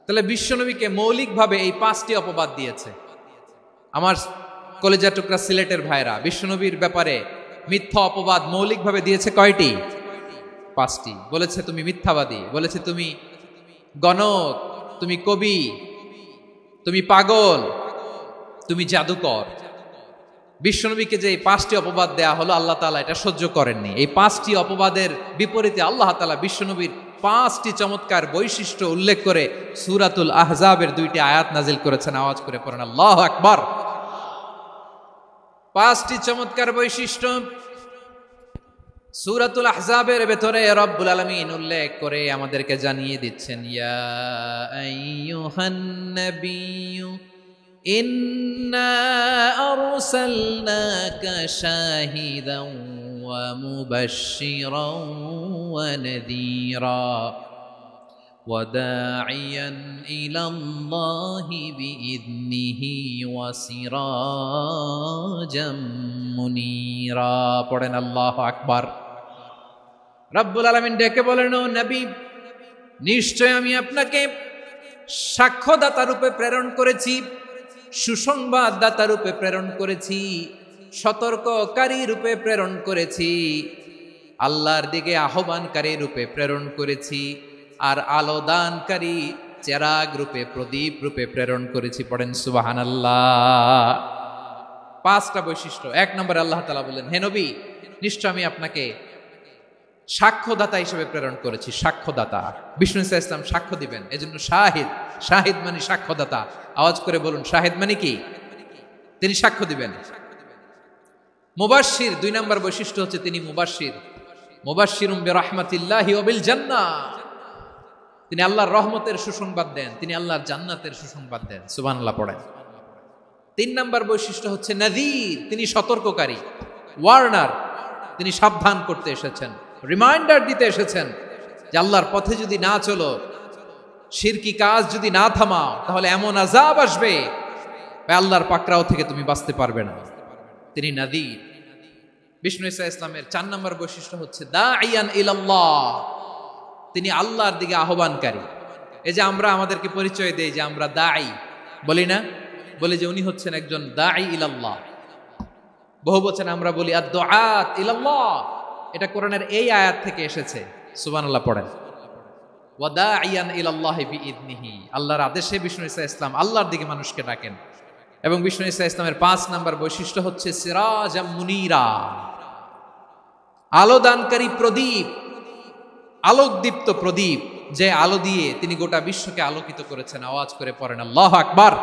তাহলে বিশ্বনবীকে মৌলিকভাবে এই 5টি অপবাদ দিয়েছে। আমার কলেজা টুকরা সিলেটের ভাইরা, বিশ্বনবীর ব্যাপারে মিথ্যা অপবাদ মৌলিকভাবে দিয়েছে কয়টি? 5টি। বলেছে তুমি মিথ্যাবাদী, বলেছে তুমি গণক, তুমি কবি, তুমি পাগল, তুমি জাদুকর। বিশ্বনবীকে যে এই 5টি অপবাদ দেয়া হলো, আল্লাহ তাআলা এটা সহ্য করেননি। এই 5টি অপবাদের বিপরীতে আল্লাহ তাআলা বিশ্বনবীর 5টি চমৎকার বৈশিষ্ট্য উল্লেখ করে সূরাতুল আহজাবের 2টি আয়াত নাজিল করেছেন। আওয়াজ করে পড়েন আল্লাহু আকবার। 5টি চমৎকার বৈশিষ্ট্য সূরাতুল আহজাবের ভেতরে রব্বুল আলামিন উল্লেখ করে আমাদেরকে জানিয়ে দিচ্ছেন, ইয়া আইয়ুহান নাবিয়্যু ইন্না আরসালনাকা শাহিদান ওয়া মুবাশশিরান ওয়া নাযীরা ওয়া দাঈয়ান ইলাল্লাহি বিইذনিহি ওয়া সিরাজাম মুনীরা। পড়েন আল্লাহু আকবার। রব্বুল আলামিন ডেকে বলেন, ও নবী, নিশ্চয় আমি আপনাকে সাক্ষ্যদাতা রূপে প্রেরণ করেছি, সুসংবাদদাতা রূপে প্রেরণ করেছি, সতর্ককারী রূপে প্রেরণ করেছি, আল্লাহর দিকে আহ্বানকারী রূপে প্রেরণ করেছি, আর আলো দানকারী চেরাগ রূপে, প্রদীপ রূপে প্রেরণ করেছি। পড়েন সুবহানাল্লাহ। 5টা বৈশিষ্ট্য। 1 নম্বরে আল্লাহ তাআলা বলেন, হে নবী, নিশ্চয় আমি আপনাকে সাক্ষ্যদাতা হিসেবে প্রেরণ করেছি। সাক্ষ্যদাতা, বিষ্ণু ইসা ইসলাম সাক্ষ্য দিবেন, এজন্য শাহিদ। শাহিদ মানে সাক্ষ্যদাতা। আওয়াজ করে বলুন, শাহিদ মানে কি? তিনি সাক্ষ্য দিবেন। মুবাশশির, 2 নম্বর বৈশিষ্ট্য হচ্ছে তিনি মুবাশশির। মুবাশশিরুম বিরাহমাতিল্লাহি ওয়া বিল জান্নাহ, তিনি আল্লাহর রহমতের সুসংবাদ দেন, তিনি আল্লাহর জান্নাতের সুসংবাদ দেন। সুবহানাল্লাহ পড়েন। 3 নম্বর বৈশিষ্ট্য হচ্ছে নাযীর, তিনি সতর্ককারী, ওয়ার্নার, তিনি সাবধান করতে এসেছেন, রিমাইন্ডার দিতে এসেছেন যে আল্লাহর পথে যদি না চলো, শিরকি কাজ যদি না থামাও, তাহলে এমন আযাব আসবে আল্লাহর পাকড়াও থেকে তুমি বাঁচতে পারবে না। তিনি নাযীর। বিষ্ণু ইসা ইসলামের 4 নম্বর বৈশিষ্ট্য হচ্ছে দাঈয়ান ইলাল্লাহ, তিনি আল্লাহর দিকে আহ্বানকারী। এই যে আমরা আমাদেরকে পরিচয় দেই যে আমরা দাঈ, বলি না? বলি যে উনি হচ্ছেন একজন দাঈ ইলাল্লাহ। বহু বচনে আমরা বলি আদ-দুআত ইলাল্লাহ। এটা কোরআনের এই আয়াত থেকে এসেছে। সুবহানাল্লাহ পড়েন। ওয়া দাঈয়ান ইলাল্লাহি বিইذনিহি, আল্লাহর আদেশে বিষ্ণু ইসা ইসলাম আল্লাহর দিকে মানুষকে ডাকেন। এবং বিষ্ণু ইসা ইসলামের 5 নম্বর বৈশিষ্ট্য হচ্ছে সিরাজাম মুনীরা, আলোদানকারী প্রদীপ, আলোকদীপ্ত প্রদীপ, যে আলো দিয়ে তিনি গোটা বিশ্বকে আলোকিত করেছেন। আওয়াজ করে পড়েন আল্লাহু আকবার।